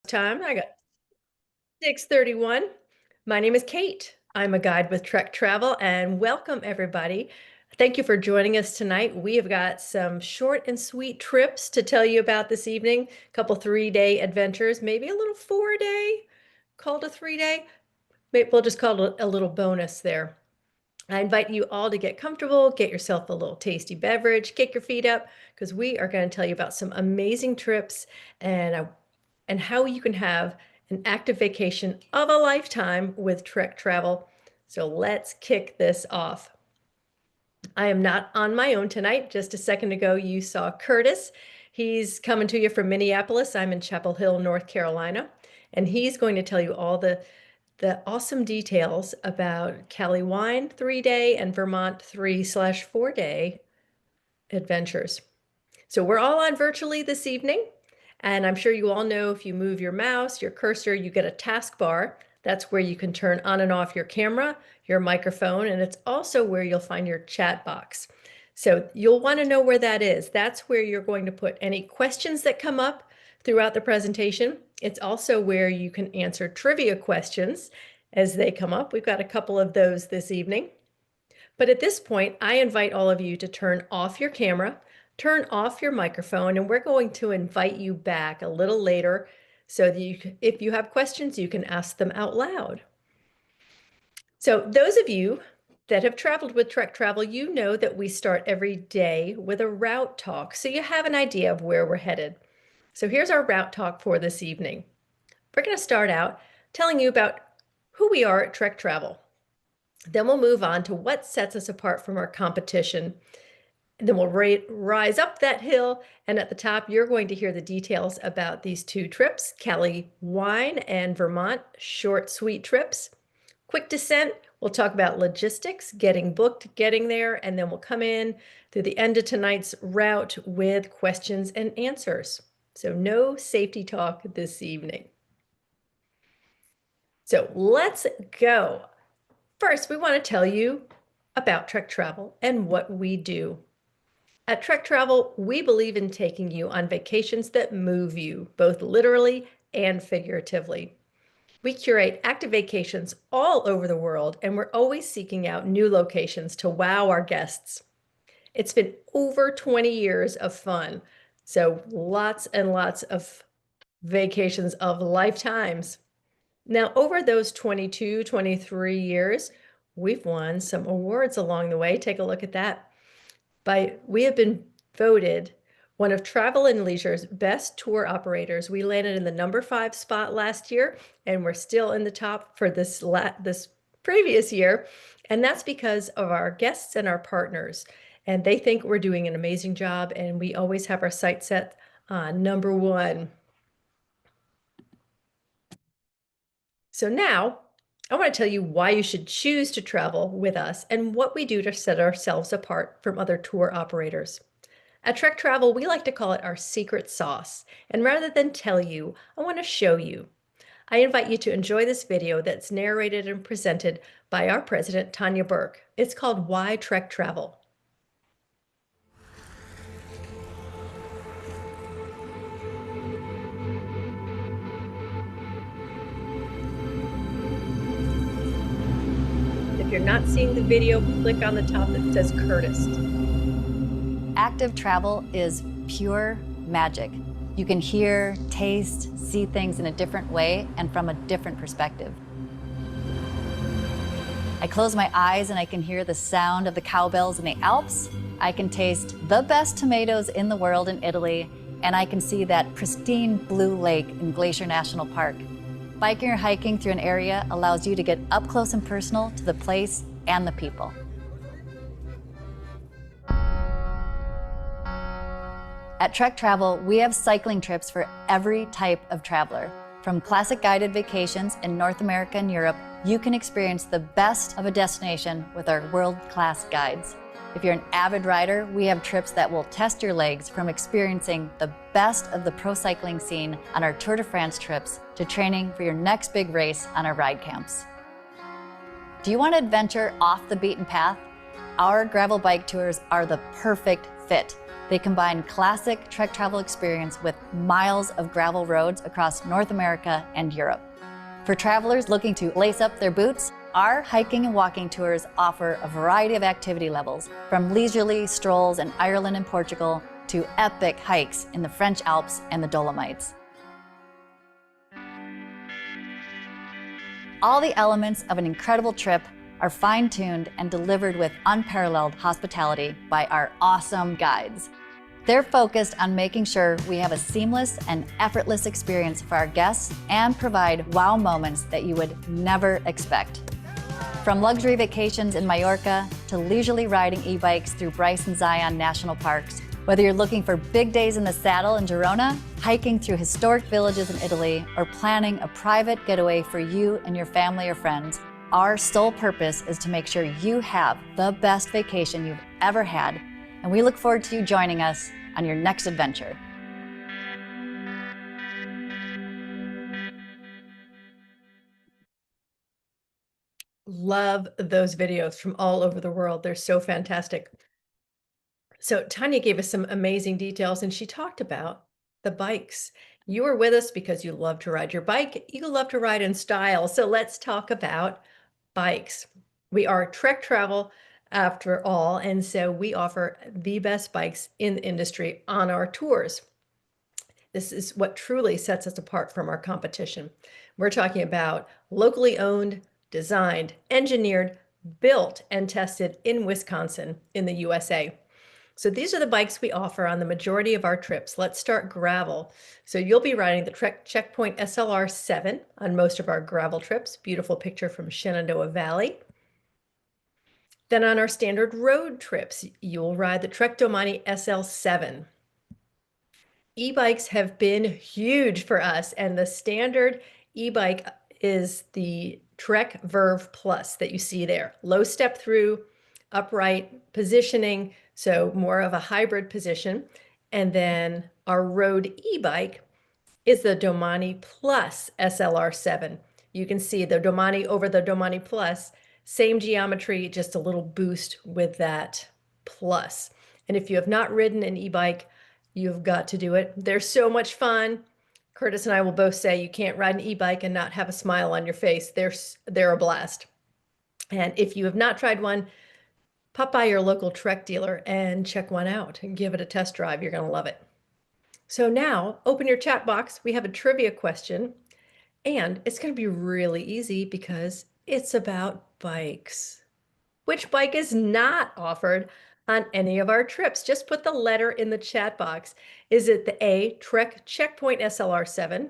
Time. I got 6:31. My name is Kate. I'm a guide with Trek Travel, and welcome everybody. Thank you for joining us tonight. We have got some short and sweet trips to tell you about this evening. A couple 3-day adventures, maybe a little 4-day, called a 3-day. Maybe we'll just call it a little bonus there. I invite you all to get comfortable, get yourself a little tasty beverage, kick your feet up, because we are going to tell you about some amazing trips and how you can have an active vacation of a lifetime with Trek Travel. So let's kick this off. I am not on my own tonight. Just a second ago, you saw Curtis. He's coming to you from Minneapolis. I'm in Chapel Hill, North Carolina, and he's going to tell you all the awesome details about Cali Wine 3-day and Vermont 3/4-day adventures. So we're all on virtually this evening. And I'm sure you all know if you move your mouse, your cursor, you get a taskbar. That's where you can turn on and off your camera, your microphone, and it's also where you'll find your chat box. So you'll want to know where that is. That's where you're going to put any questions that come up throughout the presentation. It's also where you can answer trivia questions as they come up. We've got a couple of those this evening. But at this point, I invite all of you to turn off your camera, turn off your microphone, and we're going to invite you back a little later so that if you have questions, you can ask them out loud. So those of you that have traveled with Trek Travel, you know that we start every day with a route talk, so you have an idea of where we're headed. So here's our route talk for this evening. We're going to start out telling you about who we are at Trek Travel. Then we'll move on to what sets us apart from our competition. And then we'll rise up that hill, and at the top, you're going to hear the details about these two trips, Cali Wine and Vermont, short, sweet trips. Quick descent, we'll talk about logistics, getting booked, getting there, and then we'll come in through the end of tonight's route with questions and answers. So no safety talk this evening. So let's go. First, we want to tell you about Trek Travel and what we do. At Trek Travel, we believe in taking you on vacations that move you, both literally and figuratively. We curate active vacations all over the world, and we're always seeking out new locations to wow our guests. It's been over 20 years of fun, so lots and lots of vacations of lifetimes. Now, over those 22, 23 years, we've won some awards along the way. Take a look at that. We have been voted one of Travel and Leisure's best tour operators. We landed in the number 5 spot last year, and we're still in the top for this previous year. And that's because of our guests and our partners. And they think we're doing an amazing job, and we always have our sights set on number 1. So now, I want to tell you why you should choose to travel with us and what we do to set ourselves apart from other tour operators. At Trek Travel, we like to call it our secret sauce. And rather than tell you, I want to show you. I invite you to enjoy this video that's narrated and presented by our president, Tanya Burke. It's called Why Trek Travel. If you're not seeing the video, click on the top that says Curtis. Active travel is pure magic. You can hear, taste, see things in a different way and from a different perspective. I close my eyes and I can hear the sound of the cowbells in the Alps. I can taste the best tomatoes in the world in Italy, and I can see that pristine blue lake in Glacier National Park. Biking or hiking through an area allows you to get up close and personal to the place and the people. At Trek Travel, we have cycling trips for every type of traveler. From classic guided vacations in North America and Europe, you can experience the best of a destination with our world-class guides. If you're an avid rider, we have trips that will test your legs, from experiencing the best of the pro cycling scene on our Tour de France trips to training for your next big race on our ride camps. Do you want to adventure off the beaten path? Our gravel bike tours are the perfect fit. They combine classic trek travel experience with miles of gravel roads across North America and Europe. For travelers looking to lace up their boots, our hiking and walking tours offer a variety of activity levels, from leisurely strolls in Ireland and Portugal to epic hikes in the French Alps and the Dolomites. All the elements of an incredible trip are fine-tuned and delivered with unparalleled hospitality by our awesome guides. They're focused on making sure we have a seamless and effortless experience for our guests and provide wow moments that you would never expect. From luxury vacations in Mallorca to leisurely riding e-bikes through Bryce and Zion National Parks, whether you're looking for big days in the saddle in Girona, hiking through historic villages in Italy, or planning a private getaway for you and your family or friends, our sole purpose is to make sure you have the best vacation you've ever had, and we look forward to you joining us on your next adventure. Love those videos from all over the world. They're so fantastic. So Tanya gave us some amazing details, and she talked about the bikes. You are with us because you love to ride your bike. You love to ride in style. So let's talk about bikes. We are Trek Travel after all, and so we offer the best bikes in the industry on our tours. This is what truly sets us apart from our competition. We're talking about locally owned, designed, engineered, built, and tested in Wisconsin in the USA. So these are the bikes we offer on the majority of our trips. Let's start gravel. So you'll be riding the Trek Checkpoint SLR 7 on most of our gravel trips. Beautiful picture from Shenandoah Valley. Then on our standard road trips, you'll ride the Trek Domani SL7. E-bikes have been huge for us, and the standard e-bike is the Trek Verve Plus that you see there. Low step through, upright positioning, so more of a hybrid position. And then our road e-bike is the Domani Plus SLR7. You can see the Domani over the Domani Plus, same geometry, just a little boost with that Plus. And if you have not ridden an e-bike, you've got to do it. They're so much fun. Curtis and I will both say you can't ride an e-bike and not have a smile on your face. They're a blast. And if you have not tried one, pop by your local Trek dealer and check one out and give it a test drive. You're going to love it. So now open your chat box. We have a trivia question, and it's going to be really easy because it's about bikes. Which bike is not offered on any of our trips? Just put the letter in the chat box. Is it the A, Trek Checkpoint SLR7,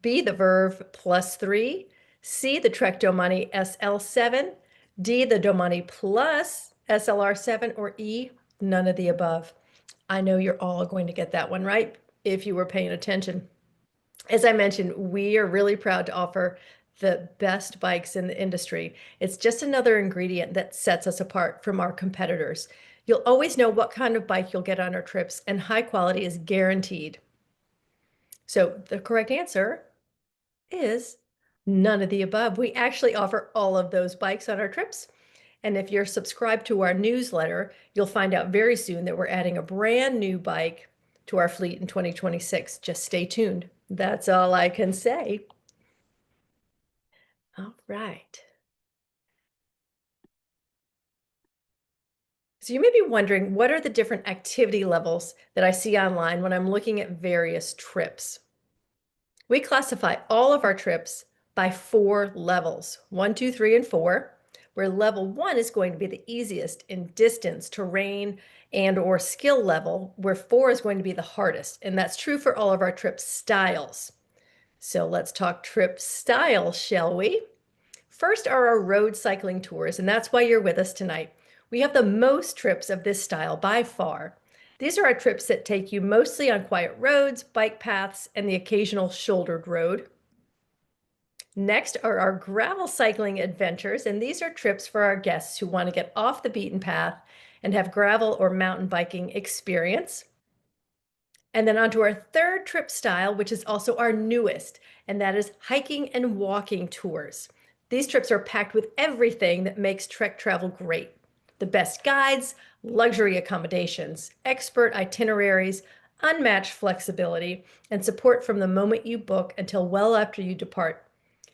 B, the Verve Plus 3, C, the Trek Domani SL7, D, the Domani Plus SLR7, or E, none of the above? I know you're all going to get that one right if you were paying attention. As I mentioned, we are really proud to offer the best bikes in the industry. It's just another ingredient that sets us apart from our competitors. You'll always know what kind of bike you'll get on our trips, and high quality is guaranteed. So the correct answer is none of the above. We actually offer all of those bikes on our trips. And if you're subscribed to our newsletter, you'll find out very soon that we're adding a brand new bike to our fleet in 2026. Just stay tuned. That's all I can say. All right. So you may be wondering, what are the different activity levels that I see online when I'm looking at various trips? We classify all of our trips by 4 levels, 1, 2, 3, and 4, where level 1 is going to be the easiest in distance, terrain, and or skill level, where 4 is going to be the hardest. And that's true for all of our trip styles. So let's talk trip style, shall we? First are our road cycling tours, and that's why you're with us tonight. We have the most trips of this style by far. These are our trips that take you mostly on quiet roads, bike paths, and the occasional shouldered road. Next are our gravel cycling adventures, and these are trips for our guests who want to get off the beaten path and have gravel or mountain biking experience. And then onto our third trip style, which is also our newest, and that is hiking and walking tours. These trips are packed with everything that makes Trek travel great. The best guides, luxury accommodations, expert itineraries, unmatched flexibility, and support from the moment you book until well after you depart.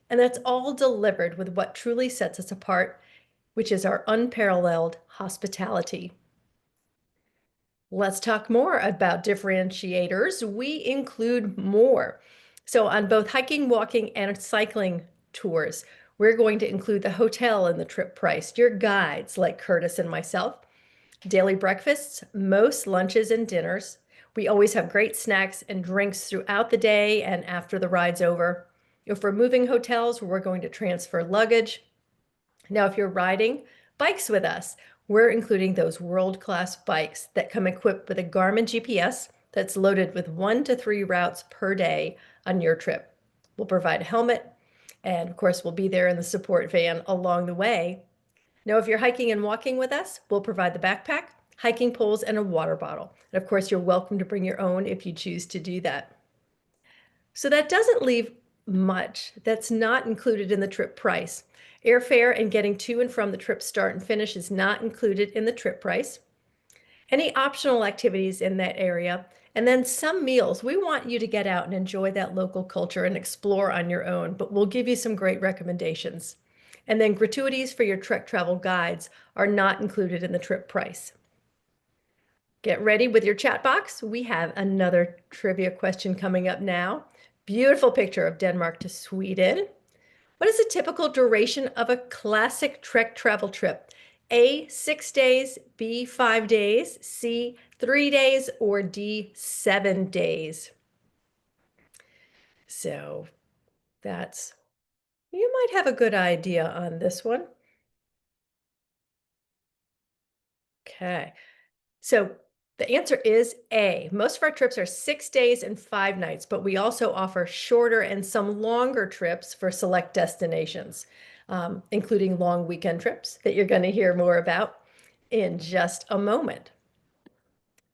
And that's all delivered with what truly sets us apart, which is our unparalleled hospitality. Let's talk more about differentiators. We include more. So, on both hiking, walking, and cycling tours, we're going to include the hotel in the trip price, your guides like Curtis and myself, daily breakfasts, most lunches and dinners. We always have great snacks and drinks throughout the day and after the ride's over. If we're moving hotels, we're going to transfer luggage. Now, if you're riding bikes with us, we're including those world-class bikes that come equipped with a Garmin GPS that's loaded with 1 to 3 routes per day on your trip. We'll provide a helmet, and of course, we'll be there in the support van along the way. Now, if you're hiking and walking with us, we'll provide the backpack, hiking poles, and a water bottle. And of course, you're welcome to bring your own if you choose to do that. So that doesn't leave much that's not included in the trip price. Airfare and getting to and from the trip start and finish is not included in the trip price. Any optional activities in that area, and then some meals. We want you to get out and enjoy that local culture and explore on your own, but we'll give you some great recommendations. And then gratuities for your Trek travel guides are not included in the trip price. Get ready with your chat box. We have another trivia question coming up now. Beautiful picture of Denmark to Sweden. What is the typical duration of a classic Trek travel trip? A, 6 days, B, 5 days, C, 3 days, or D, 7 days? So that's, you might have a good idea on this one. Okay. So the answer is A. Most of our trips are 6 days and 5 nights, but we also offer shorter and some longer trips for select destinations, including long weekend trips that you're going to hear more about in just a moment.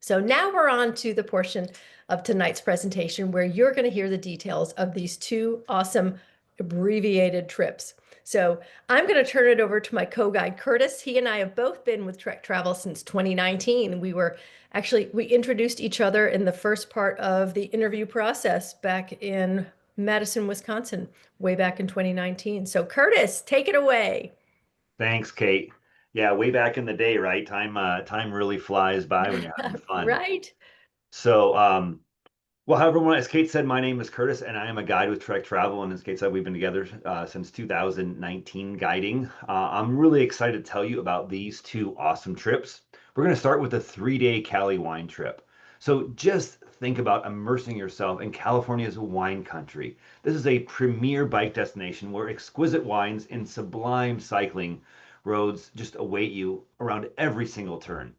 So now we're on to the portion of tonight's presentation where you're going to hear the details of these two awesome abbreviated trips. So I'm going to turn it over to my co-guide, Curtis. He and I have both been with Trek Travel since 2019. We introduced each other in the first part of the interview process back in Madison, Wisconsin, way back in 2019. So Curtis, take it away. Thanks, Kate. Yeah, way back in the day, right? Time really flies by when you're having fun. Right? So, well, however, as Kate said, my name is Curtis, and I am a guide with Trek Travel. And as Kate said, we've been together since 2019 guiding. I'm really excited to tell you about these two awesome trips. We're going to start with a 3-day Cali wine trip. So just think about immersing yourself in California's wine country. This is a premier bike destination where exquisite wines and sublime cycling roads just await you around every single turn.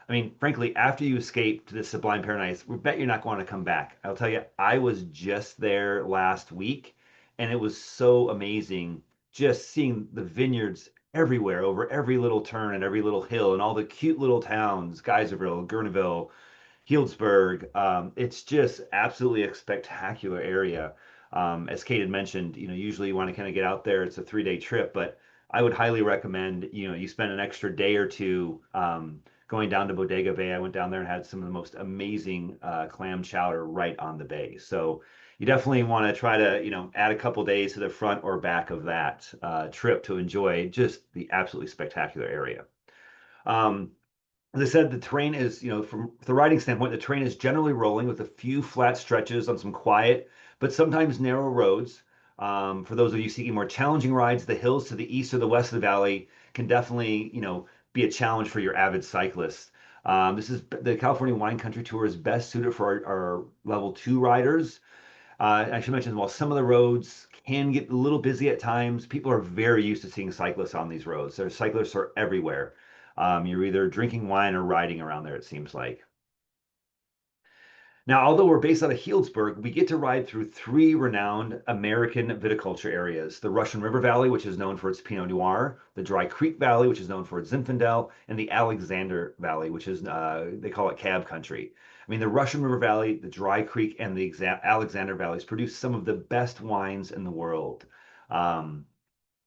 I mean, frankly, after you escape to this sublime paradise, we bet you're not going to come back. I'll tell you, I was just there last week, and it was so amazing just seeing the vineyards everywhere, over every little turn and every little hill, and all the cute little towns, Geyserville, Gurneville, Healdsburg. It's just absolutely a spectacular area. As Kate had mentioned, usually you want to kind of get out there. It's a 3-day trip, but I would highly recommend, you spend an extra day or two going down to Bodega Bay. I went down there and had some of the most amazing clam chowder right on the bay. So you definitely want to try to, add a couple days to the front or back of that trip to enjoy just the absolutely spectacular area. Um, as I said, the terrain is, from the riding standpoint, the terrain is generally rolling with a few flat stretches on some quiet, but sometimes narrow roads. For those of you seeking more challenging rides, the hills to the east or the west of the valley can definitely, be a challenge for your avid cyclists. This is the California Wine Country Tour is best suited for our level 2 riders. I should mention, while some of the roads can get a little busy at times, people are very used to seeing cyclists on these roads. Cyclists are everywhere. You're either drinking wine or riding around there, it seems like. Now, although we're based out of Healdsburg, we get to ride through 3 renowned American viticulture areas: the Russian River Valley, which is known for its Pinot Noir; the Dry Creek Valley, which is known for its Zinfandel; and the Alexander Valley, which is, they call it Cab Country. I mean, the Russian River Valley, the Dry Creek, and the Alexander Valleys produce some of the best wines in the world. Um,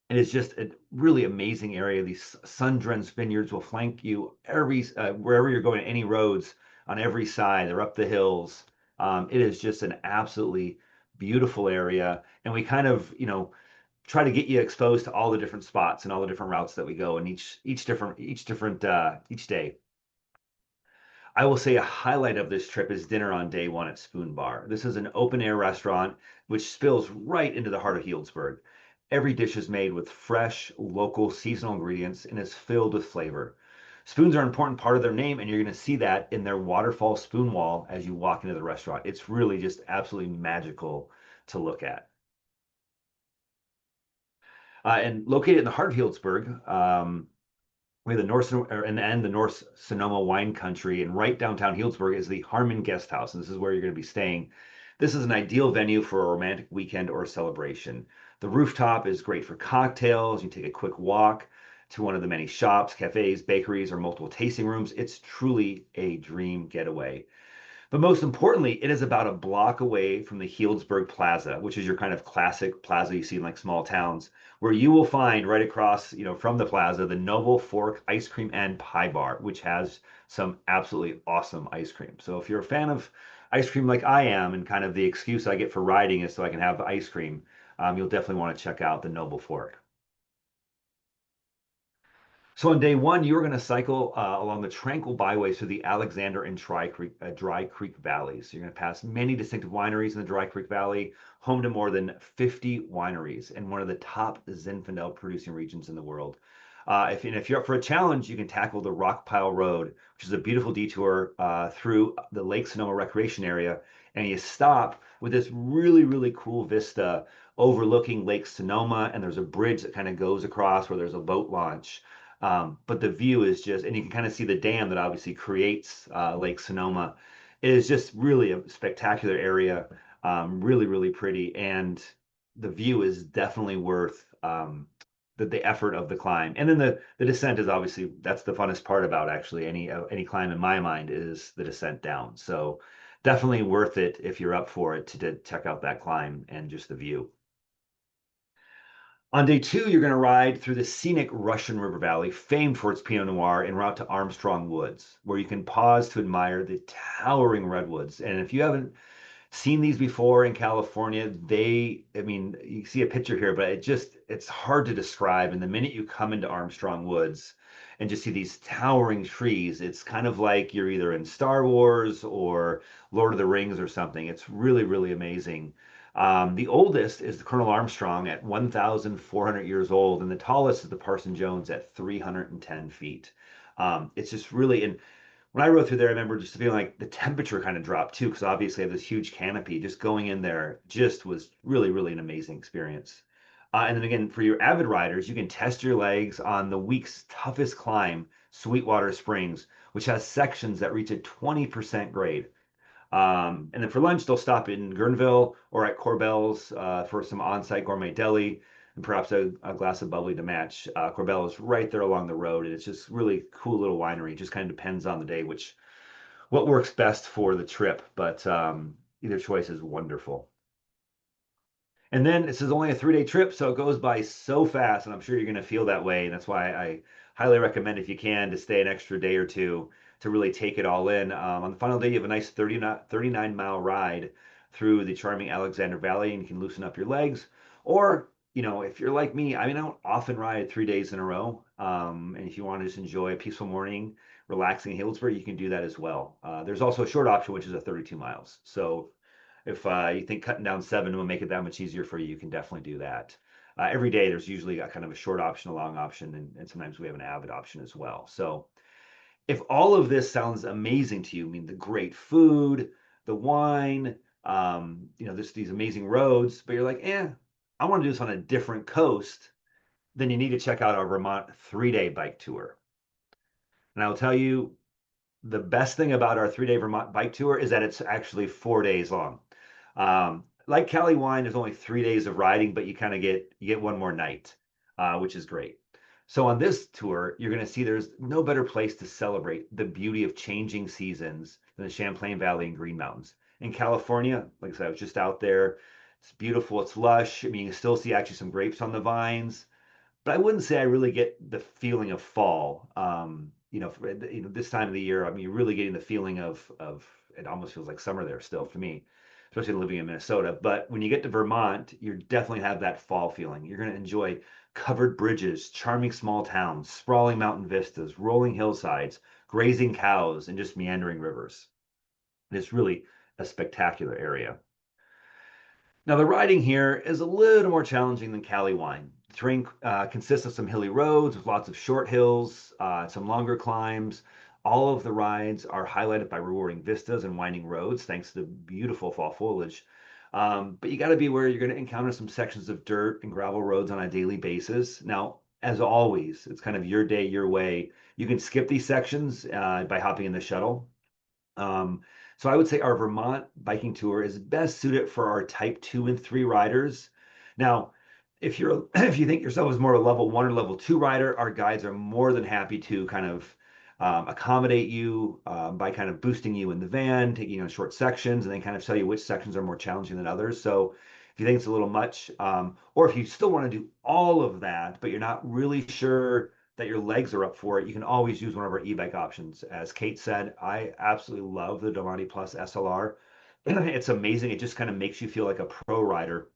It is just a really amazing area. These sun-drenched vineyards will flank you wherever you're going, any roads on every side. They're up the hills. It is just an absolutely beautiful area, and we kind of, try to get you exposed to all the different spots and all the different routes that we go, and each day. I will say a highlight of this trip is dinner on day one at Spoon Bar. This is an open air restaurant which spills right into the heart of Healdsburg. Every dish is made with fresh, local, seasonal ingredients and is filled with flavor. Spoons are an important part of their name, and you're going to see that in their waterfall spoon wall as you walk into the restaurant. It's really just absolutely magical to look at. And located in the heart of Healdsburg, we have the the North Sonoma wine country, and right downtown Healdsburg is the Harmon Guest House, and this is where you're going to be staying. This is an ideal venue for a romantic weekend or celebration. The rooftop is great for cocktails. You take a quick walk to one of the many shops, cafes, bakeries, or multiple tasting rooms. It's truly a dream getaway. But most importantly, it is about a block away from the Healdsburg Plaza, which is your kind of classic plaza you see in like small towns, where you will find right across, from the plaza, the Noble Fork Ice Cream and Pie Bar, which has some absolutely awesome ice cream. So if you're a fan of ice cream like I am, and kind of the excuse I get for riding is so I can have ice cream, you'll definitely want to check out the Noble Fork. So on day one, you are going to cycle along the tranquil byways through the Alexander and Dry Creek valleys. You're going to pass many distinctive wineries in the Dry Creek Valley, home to more than 50 wineries and one of the top Zinfandel producing regions in the world. If you're up for a challenge, you can tackle the Rock Pile Road, which is a beautiful detour through the Lake Sonoma Recreation Area, and you stop with this really, really cool vista overlooking Lake Sonoma, and there's a bridge that kind of goes across where there's a boat launch. But the view is just, and you can kind of see the dam that obviously creates Lake Sonoma. It is just really a spectacular area, really, really pretty, and the view is definitely worth the effort of the climb. And then the descent is obviously that's the funnest part about actually any climb in my mind is the descent down. So definitely worth it if you're up for it to check out that climb and just the view. On day two, you're going to ride through the scenic Russian River Valley, famed for its Pinot Noir, en route to Armstrong Woods, where you can pause to admire the towering redwoods. And if you haven't seen these before in California, I mean, you see a picture here, but it's hard to describe. And the minute you come into Armstrong Woods and just see these towering trees, it's kind of like you're either in Star Wars or Lord of the Rings or something. It's really, really amazing. The oldest is the Colonel Armstrong at 1,400 years old, and the tallest is the Parson Jones at 310 feet. It's just really, and when I rode through there, I remember just feeling like the temperature kind of dropped too, because obviously I have this huge canopy. Just going in there just was really, really an amazing experience. And then again, for your avid riders, you can test your legs on the week's toughest climb, Sweetwater Springs, which has sections that reach a 20% grade. And then for lunch, they'll stop in Guerneville or at Corbell's for some on-site gourmet deli and perhaps a glass of bubbly to match. Corbell is right there along the road, and it's just really cool little winery. It just kind of depends on the day, what works best for the trip, but either choice is wonderful. And then this is only a 3-day trip, so it goes by so fast, and I'm sure you're going to feel that way. And that's why I highly recommend, if you can, to stay an extra day or two to really take it all in. On the final day, you have a nice 39-mile ride through the charming Alexander Valley, and you can loosen up your legs. Or, if you're like me, I mean, I don't often ride 3 days in a row. And if you want to just enjoy a peaceful morning, relaxing in Healdsburg, you can do that as well. There's also a short option, which is a 32 miles. So if you think cutting down 7 will make it that much easier for you, you can definitely do that. Every day, there's usually a kind of a short option, a long option, and sometimes we have an avid option as well. So if all of this sounds amazing to you, I mean, the great food, the wine, there's these amazing roads, but you're like, I want to do this on a different coast, then you need to check out our Vermont 3-day bike tour. And I'll tell you, the best thing about our 3-day Vermont bike tour is that it's actually 4 days long. Like Cali Wine, there's only 3 days of riding, but you get one more night, which is great. So on this tour, you're going to see there's no better place to celebrate the beauty of changing seasons than the Champlain Valley and Green Mountains. In California, like I said, I was just out there. It's beautiful. It's lush. I mean, you can still see actually some grapes on the vines. but I wouldn't say I really get the feeling of fall. This time of the year, I mean, you're really getting the feeling of it almost feels like summer there still for me, especially living in Minnesota. But when you get to Vermont, you definitely have that fall feeling. You're going to enjoy covered bridges, charming small towns, sprawling mountain vistas, rolling hillsides, grazing cows, and just meandering rivers. It's really a spectacular area. Now, the riding here is a little more challenging than Cali wine. The terrain consists of some hilly roads with lots of short hills, some longer climbs. All of the rides are highlighted by rewarding vistas and winding roads, thanks to the beautiful fall foliage. But you got to be aware you're going to encounter some sections of dirt and gravel roads on a daily basis. Now, as always, it's kind of your day, your way. You can skip these sections by hopping in the shuttle. Um, so I would say our Vermont biking tour is best suited for our type 2 and 3 riders. Now, if you're if you think yourself as more of a level 1 or level 2 rider, our guides are more than happy to kind of accommodate you by kind of boosting you in the van, taking you on short sections, and then kind of tell you which sections are more challenging than others. So if you think it's a little much, or if you still want to do all of that, but you're not really sure that your legs are up for it, you can always use one of our e-bike options. As Kate said, I absolutely love the Domani Plus SLR. It's amazing. It just kind of makes you feel like a pro rider.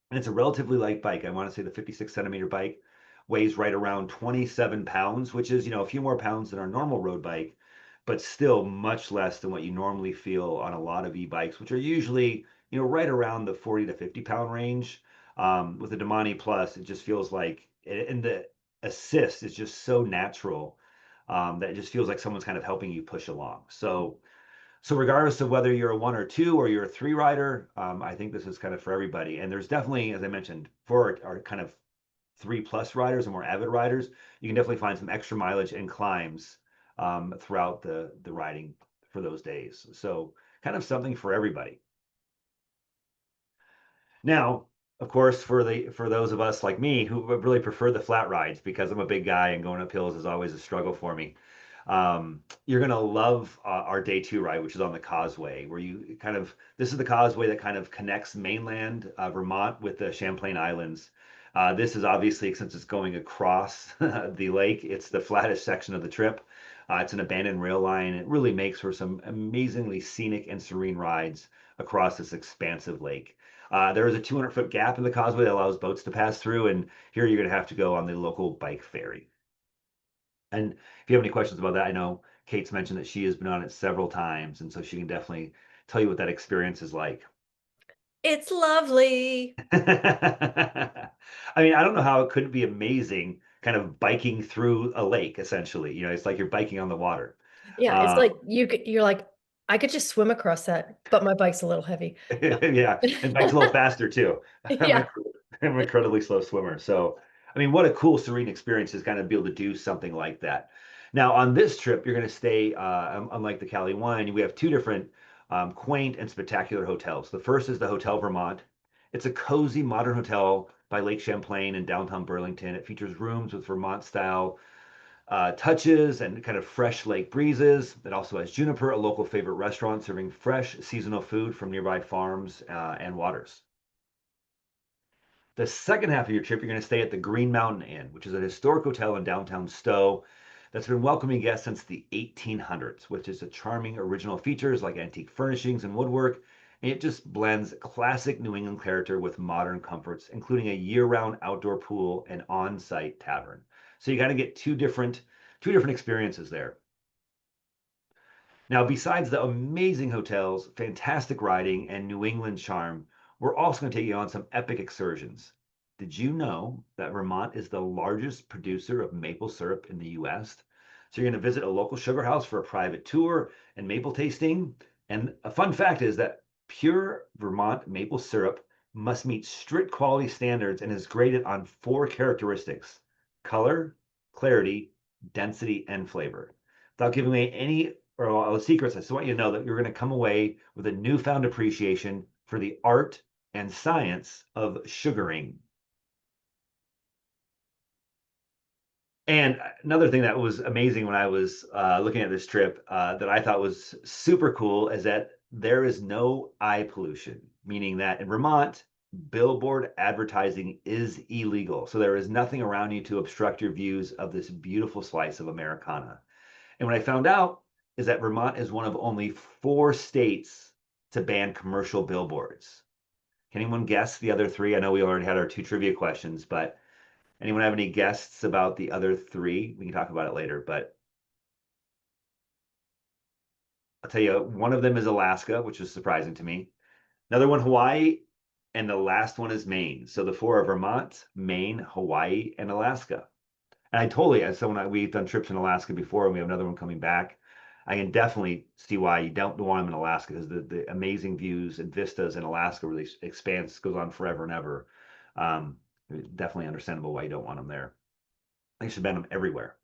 And it's a relatively light bike. I want to say the 56 centimeter bike weighs right around 27 pounds, which is, a few more pounds than our normal road bike, but still much less than what you normally feel on a lot of e-bikes, which are usually, right around the 40 to 50 pound range. With the Domani Plus, it just feels like, and the assist is just so natural that it just feels like someone's kind of helping you push along. So regardless of whether you're a 1 or 2 or you're a 3 rider, I think this is kind of for everybody. And there's definitely, as I mentioned, for our kind of 3+ riders and more avid riders, you can definitely find some extra mileage and climbs throughout the riding for those days. So kind of something for everybody. Now, of course, for those of us like me who really prefer the flat rides because I'm a big guy and going up hills is always a struggle for me. You're gonna love our day 2 ride, which is on the causeway, where you kind of this is the causeway that kind of connects mainland Vermont with the Champlain Islands. This is obviously since it's going across the lake, it's the flattest section of the trip. It's an abandoned rail line. It really makes for some amazingly scenic and serene rides across this expansive lake. There is a 200-foot gap in the causeway that allows boats to pass through, and here you're going to have to go on the local bike ferry. And if you have any questions about that, I know Kate's mentioned that she has been on it several times, and so she can definitely tell you what that experience is like. It's lovely. I mean, I don't know how it couldn't be amazing, kind of biking through a lake, essentially. It's like you're biking on the water. Yeah, it's Uh, like you're like, I could just swim across that, but my bike's a little heavy. No. yeah, and bike's a little faster too. I'm Yeah. an, I'm an incredibly slow swimmer. So, I mean, what a cool, serene experience is kind of be able to do something like that. Now, on this trip, you're going to stay, unlike the Cali Wine, we have two different quaint and spectacular hotels. The first is the Hotel Vermont. It's a cozy modern hotel by Lake Champlain in downtown Burlington. It features rooms with Vermont style touches and kind of fresh lake breezes. It also has Juniper, a local favorite restaurant serving fresh seasonal food from nearby farms and waters. The second half of your trip, you're going to stay at the Green Mountain Inn, which is a historic hotel in downtown Stowe that's been welcoming guests since the 1800s, which is a charming original features like antique furnishings and woodwork. And it just blends classic New England character with modern comforts, including a year-round outdoor pool and on-site tavern. So you got to get two different experiences there. Now, besides the amazing hotels, fantastic riding, and New England charm, we're also going to take you on some epic excursions. Did you know that Vermont is the largest producer of maple syrup in the US? So you're going to visit a local sugar house for a private tour and maple tasting. And a fun fact is that pure Vermont maple syrup must meet strict quality standards and is graded on 4 characteristics: color, clarity, density, and flavor. Without giving away any or all the secrets, I just want you to know that you're going to come away with a newfound appreciation for the art and science of sugaring. And another thing that was amazing when I was looking at this trip that I thought was super cool is that there is no eye pollution, meaning that in Vermont, billboard advertising is illegal. So there is nothing around you to obstruct your views of this beautiful slice of Americana. And what I found out is that Vermont is one of only 4 states to ban commercial billboards. Can anyone guess the other three? I know we already had our 2 trivia questions, but anyone have any guesses about the other 3? We can talk about it later, but I'll tell you, one of them is Alaska, which is surprising to me. Another one, Hawaii, and the last one is Maine. So the 4 are Vermont, Maine, Hawaii, and Alaska. And I totally, as someone, we've done trips in Alaska before, and we have another one coming back. I can definitely see why you don't want them in Alaska, because the amazing views and vistas in Alaska really expands, goes on forever and ever. Definitely understandable why you don't want them there. They should ban them everywhere.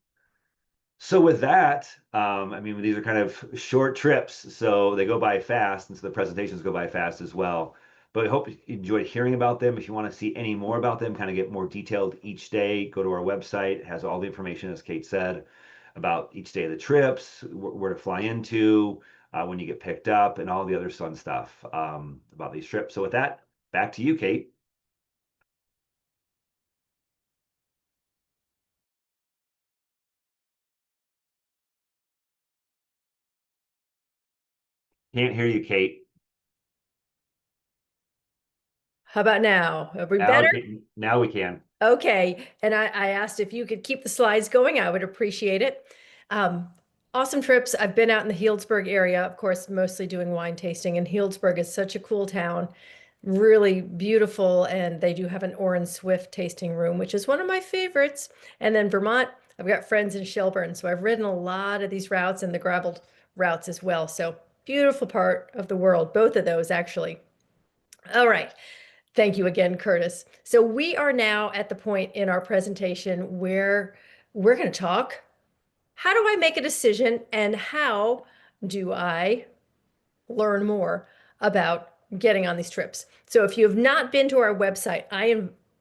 So with that, I mean, these are kind of short trips, so they go by fast, and so the presentations go by fast as well. But I hope you enjoyed hearing about them. If you want to see any more about them, kind of get more detailed each day, go to our website. It has all the information, as Kate said, about each day of the trips, where to fly into, when you get picked up, and all the other fun stuff about these trips. So with that, back to you, Kate. Can't hear you, Kate. How about now? Are we Now, better? now we can. Okay, and I asked if you could keep the slides going, I would appreciate it. Um, awesome trips. I've been out in the Healdsburg area, of course, mostly doing wine tasting, and Healdsburg is such a cool town, really beautiful, and they do have an Orin Swift tasting room, which is one of my favorites. And then Vermont, I've got friends in Shelburne, so I've ridden a lot of these routes and the graveled routes as well. So beautiful part of the world, both of those actually. All right. Thank you again, Curtis. So we are now at the point in our presentation where we're going to talk. How do I make a decision and how do I learn more about getting on these trips? So if you have not been to our website,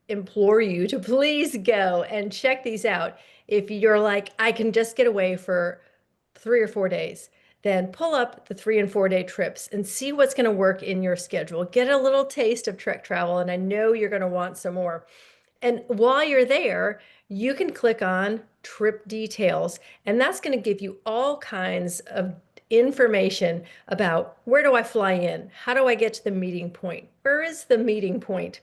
implore you to please go and check these out. If you're like, I can just get away for 3 or 4 days, then pull up the 3 and 4 day trips and see what's going to work in your schedule. Get a little taste of Trek travel, and I know you're going to want some more. And while you're there, you can click on trip details, and that's going to give you all kinds of information about where do I fly in? How do I get to the meeting point? Where is the meeting point?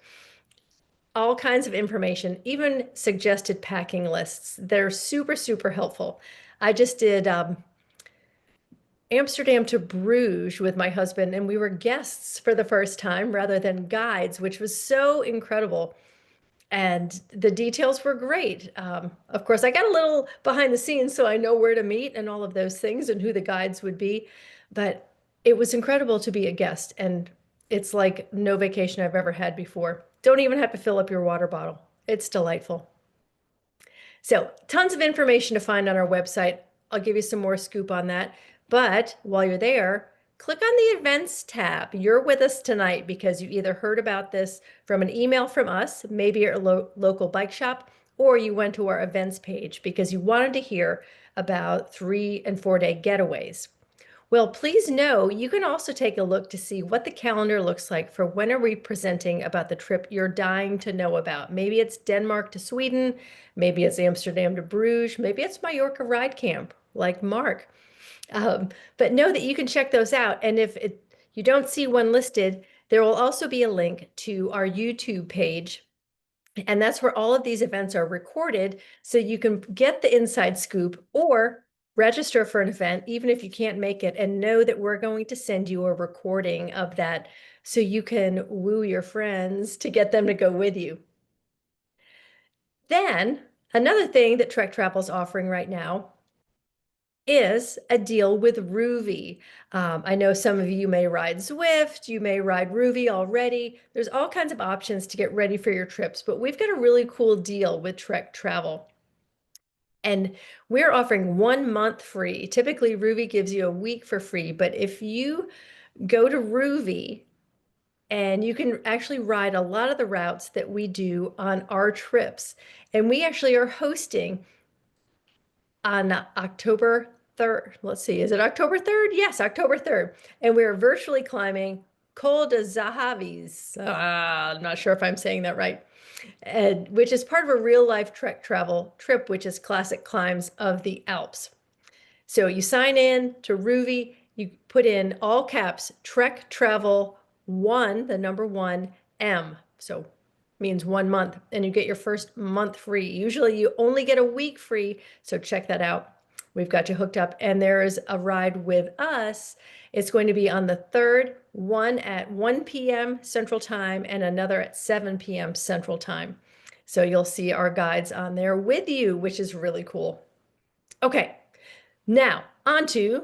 All kinds of information, even suggested packing lists. They're super, super helpful. I just did Amsterdam to Bruges with my husband, and we were guests for the first time rather than guides, which was so incredible. And the details were great. Of course, I got a little behind the scenes, so I know where to meet and all of those things and who the guides would be. But it was incredible to be a guest, and it's like no vacation I've ever had before. Don't even have to fill up your water bottle. It's delightful. So, tons of information to find on our website. I'll give you some more scoop on that. But while you're there, click on the events tab. You're with us tonight because you either heard about this from an email from us, maybe at a local bike shop, or you went to our events page because you wanted to hear about 3 and 4 day getaways. Well, please know you can also take a look to see what the calendar looks like for when are we presenting about the trip you're dying to know about. Maybe it's Denmark to Sweden, maybe it's Amsterdam to Bruges, maybe it's Mallorca Ride Camp, like Mark. But know that you can check those out. And if you don't see one listed, there will also be a link to our YouTube page, and that's where all of these events are recorded, so you can get the inside scoop or register for an event, even if you can't make it, and know that we're going to send you a recording of that so you can woo your friends to get them to go with you. Then, another thing that Trek Travel is offering right now is a deal with Ruvi. I know some of you may ride Zwift, you may ride Ruvi already. There's all kinds of options to get ready for your trips, but we've got a really cool deal with Trek Travel. And we're offering 1 month free. Typically, Ruvi gives you a week for free, but if you go to Ruvi, and you can actually ride a lot of the routes that we do on our trips. And we actually are hosting on October 3rd. Let's see, is it October 3rd? Yes, October 3rd. And we're virtually climbing Col de Zahavis. I'm not sure if I'm saying that right. Which is part of a real life trek travel trip, which is classic climbs of the Alps. So you sign in to Ruvi, you put in all caps, Trek Travel 1, the number 1, M. So means 1 month, and you get your first month free. Usually you only get a week free, so check that out. We've got you hooked up, and there is a ride with us. It's going to be on the 3rd, one at 1 p.m. Central Time and another at 7 p.m. Central Time. So you'll see our guides on there with you, which is really cool. Okay, now on to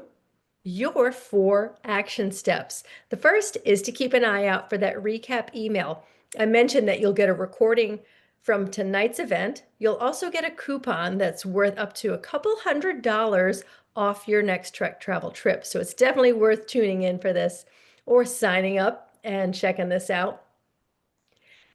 your 4 action steps. The first is to keep an eye out for that recap email. I mentioned that you'll get a recording from tonight's event. You'll also get a coupon that's worth up to a couple $100 off your next Trek travel trip. So it's definitely worth tuning in for this or signing up and checking this out.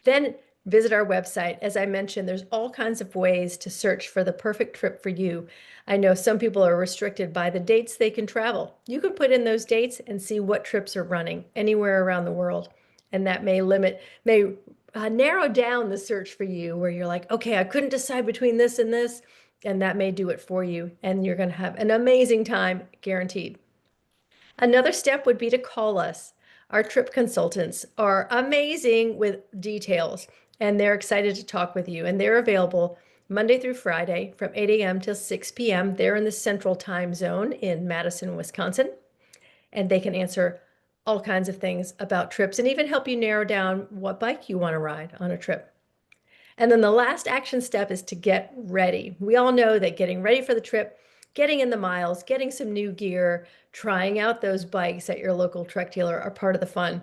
Then visit our website. As I mentioned, there's all kinds of ways to search for the perfect trip for you. I know some people are restricted by the dates they can travel. You can put in those dates and see what trips are running anywhere around the world. And that may narrow down the search for you where you're like, okay, I couldn't decide between this and this. And that may do it for you. And you're going to have an amazing time, guaranteed. Another step would be to call us. Our trip consultants are amazing with details, and they're excited to talk with you. And they're available Monday through Friday from 8 a.m. till 6 p.m. They're in the Central Time Zone in Madison, Wisconsin, and they can answer all kinds of things about trips and even help you narrow down what bike you want to ride on a trip. And then the last action step is to get ready. We all know that getting ready for the trip, getting in the miles, getting some new gear, trying out those bikes at your local Trek dealer are part of the fun.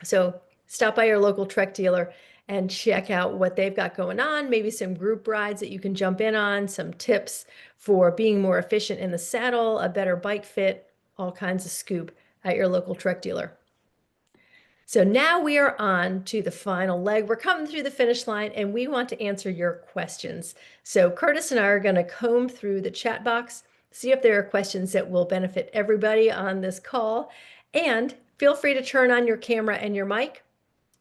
So stop by your local Trek dealer and check out what they've got going on, maybe some group rides that you can jump in on, some tips for being more efficient in the saddle, a better bike fit, all kinds of scoop at your local Trek dealer. So now we are on to the final leg. We're coming through the finish line and we want to answer your questions. So Curtis and I are going to comb through the chat box, see if there are questions that will benefit everybody on this call. And feel free to turn on your camera and your mic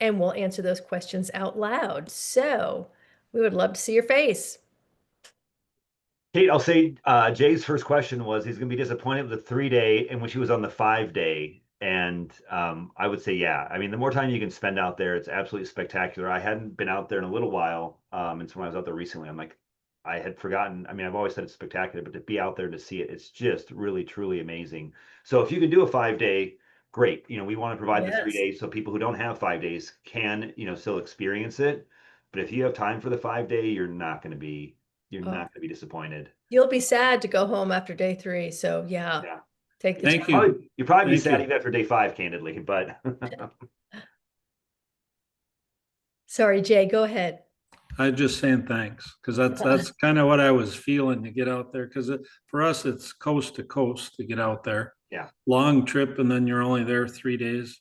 and we'll answer those questions out loud. So we would love to see your face. Kate, I'll say Jay's first question was he's going to be disappointed with the 3-day in which he was on the 5-day. And I would say, yeah. I mean, the more time you can spend out there, it's absolutely spectacular. I hadn't been out there in a little while. And so when I was out there recently, I'm like, I had forgotten. I mean, I've always said it's spectacular, but to be out there to see it, it's just really, truly amazing. So if you can do a 5-day, great. You know, we want to provide the 3 Yes. days so people who don't have 5 days can, still experience it. But if you have time for the 5-day, you're Oh, not going to be disappointed. you'll be sad to go home after day 3. So yeah, Yeah. take the Thank time. you. You'd probably be Thank sad you. even after day 5, candidly, but Sorry, Jay, go ahead. I'm just saying thanks because that's kind of what I was feeling to get out there because for us it's coast to coast to get out there. yeah. Long trip and then you're only there 3 days.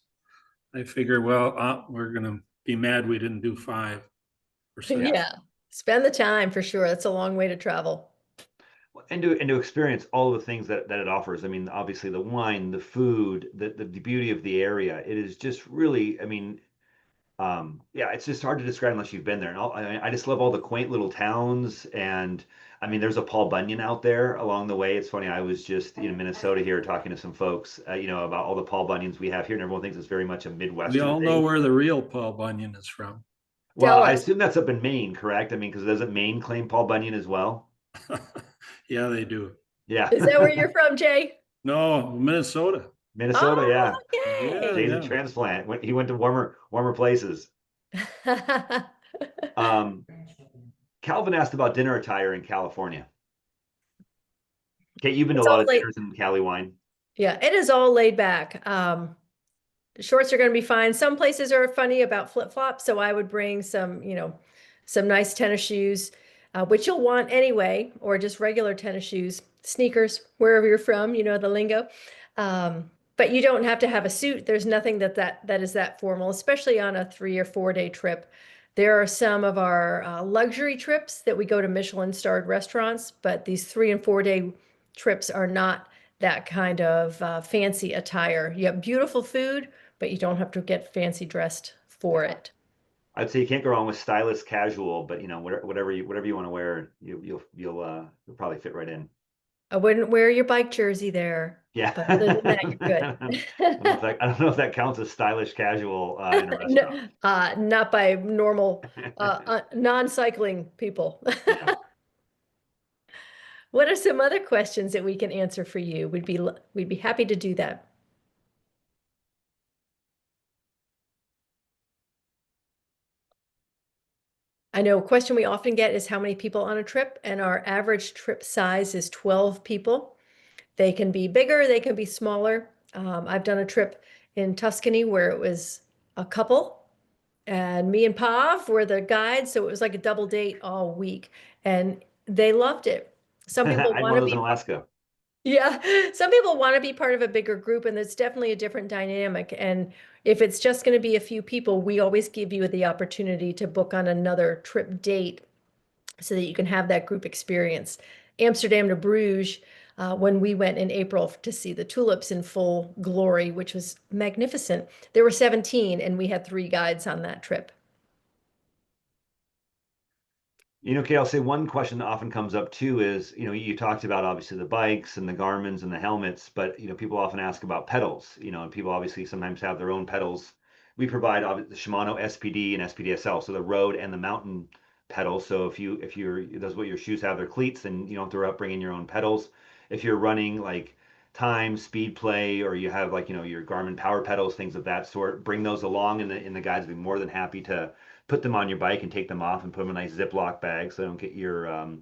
I figure, well, we're gonna be mad we didn't do 5 or 6. Yeah, spend the time for sure. That's a long way to travel. And to experience all of the things that it offers. I mean, obviously the wine, the food, the beauty of the area. It is just really, I mean, yeah, it's just hard to describe unless you've been there. And I just love all the quaint little towns. And I mean, there's a Paul Bunyan out there along the way. It's funny. I was just in Minnesota here talking to some folks, about all the Paul Bunyans we have here, and everyone thinks it's very much a We Midwestern all know thing. where the real Paul Bunyan is from. Well, Tell I us. assume that's up in Maine, correct? I mean, because doesn't Maine claim Paul Bunyan as well? Yeah, they do. Yeah. Is that where you're from, Jay? No, Minnesota. Minnesota, Oh, yeah. Yeah, Jay's a okay. yeah. transplant. He went to warmer places. Um, Calvin asked about dinner attire in California. Kate, you've been to a It's lot all of laid. dinners in Cali wine. Yeah, it is all laid back. The shorts are going to be fine. Some places are funny about flip-flops, so I would bring some nice tennis shoes, which you'll want anyway, or just regular tennis shoes, sneakers, wherever you're from, the lingo. But you don't have to have a suit. There's nothing that is that formal, especially on a 3 or 4 day trip. There are some of our luxury trips that we go to Michelin-starred restaurants, but these 3 and 4 day trips are not that kind of fancy attire. You have beautiful food, but you don't have to get fancy dressed for Yeah. it. I'd say you can't go wrong with stylish casual, but you know, whatever you want to wear, you'll probably fit right in. I wouldn't wear your bike jersey there, Yeah. but other than that, you're good. I don't know if that counts as stylish casual in a No, restaurant. not by normal non-cycling people. Yeah. What are some other questions that we can answer for you? We'd be happy to do that. I know a question we often get is how many people on a trip, and our average trip size is 12 people. They can be bigger, they can be smaller. I've done a trip in Tuscany where it was a couple, and me and Pav were the guides, so it was like a double date all week, and they loved it. Some I people had want one to of those in be Alaska. Yeah, some people want to be part of a bigger group, and it's definitely a different dynamic. And if it's just going to be a few people, we always give you the opportunity to book on another trip date so that you can have that group experience. Amsterdam to Bruges, when we went in April to see the tulips in full glory, which was magnificent. There were 17, and we had 3 guides on that trip. You know, Kate, I'll say one question that often comes up too is, you know, you talked about obviously the bikes and the Garmins and the helmets, but you know, people often ask about pedals, you know, and people obviously sometimes have their own pedals. We provide the Shimano SPD and SPDSL, so the road and the mountain pedals. So if you're that's what your shoes have, their cleats, then you don't have to bring in your own pedals. If you're running like time, speed play, or you have like, you know, your Garmin power pedals, things of that sort, bring those along and the guides will be more than happy to put them on your bike and take them off and put them in a nice Ziploc bag so they don't get your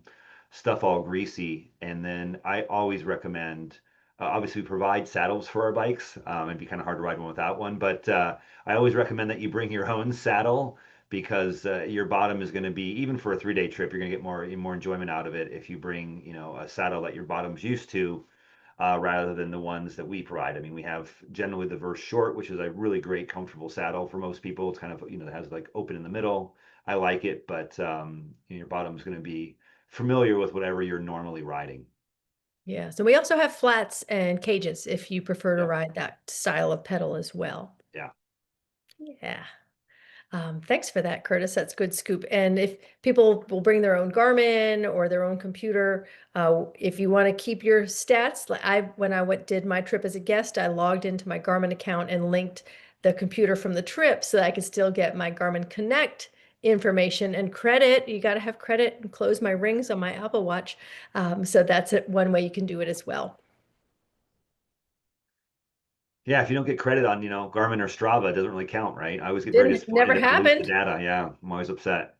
stuff all greasy. And then I always recommend, obviously, we provide saddles for our bikes. It'd be kind of hard to ride one without one, but I always recommend that you bring your own saddle because your bottom is going to be, even for a 3-day trip, you're going to get more enjoyment out of it if you bring, you know, a saddle that your bottom's used to rather than the ones that we provide. I mean, we have generally the Verse Short, which is a really great, comfortable saddle for most people. It's kind of, you know, it has like open in the middle. I like it, but you know, your bottom's going to be familiar with whatever you're normally riding. Yeah, so we also have flats and cages if you prefer to Yeah, ride that style of pedal as well. yeah. Yeah. Thanks for that, Curtis. That's good scoop. And if people will bring their own Garmin or their own computer, if you want to keep your stats, when I did my trip as a guest, I logged into my Garmin account and linked the computer from the trip so that I could still get my Garmin Connect information and credit. You got to have credit and close my rings on my Apple Watch. So that's one way you can do it as well. Yeah, if you don't get credit on, you know, Garmin or Strava, it doesn't really count, right? I always get very Didn't disappointed never if I lose the happened. data. Yeah, I'm always upset.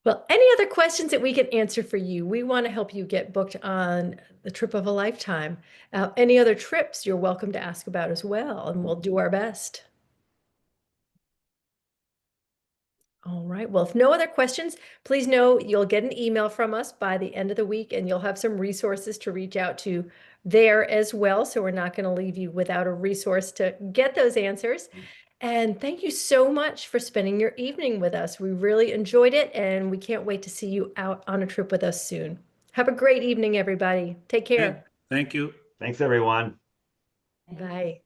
Well, any other questions that we can answer for you? We want to help you get booked on the trip of a lifetime. Any other trips you're welcome to ask about as well, and we'll do our best. All right. Well, if no other questions, please know you'll get an email from us by the end of the week, and you'll have some resources to reach out to there as well. So we're not going to leave you without a resource to get those answers. And thank you so much for spending your evening with us. We really enjoyed it, and we can't wait to see you out on a trip with us soon. Have a great evening, everybody. Take Okay, care. thank you. Thanks, everyone. Bye.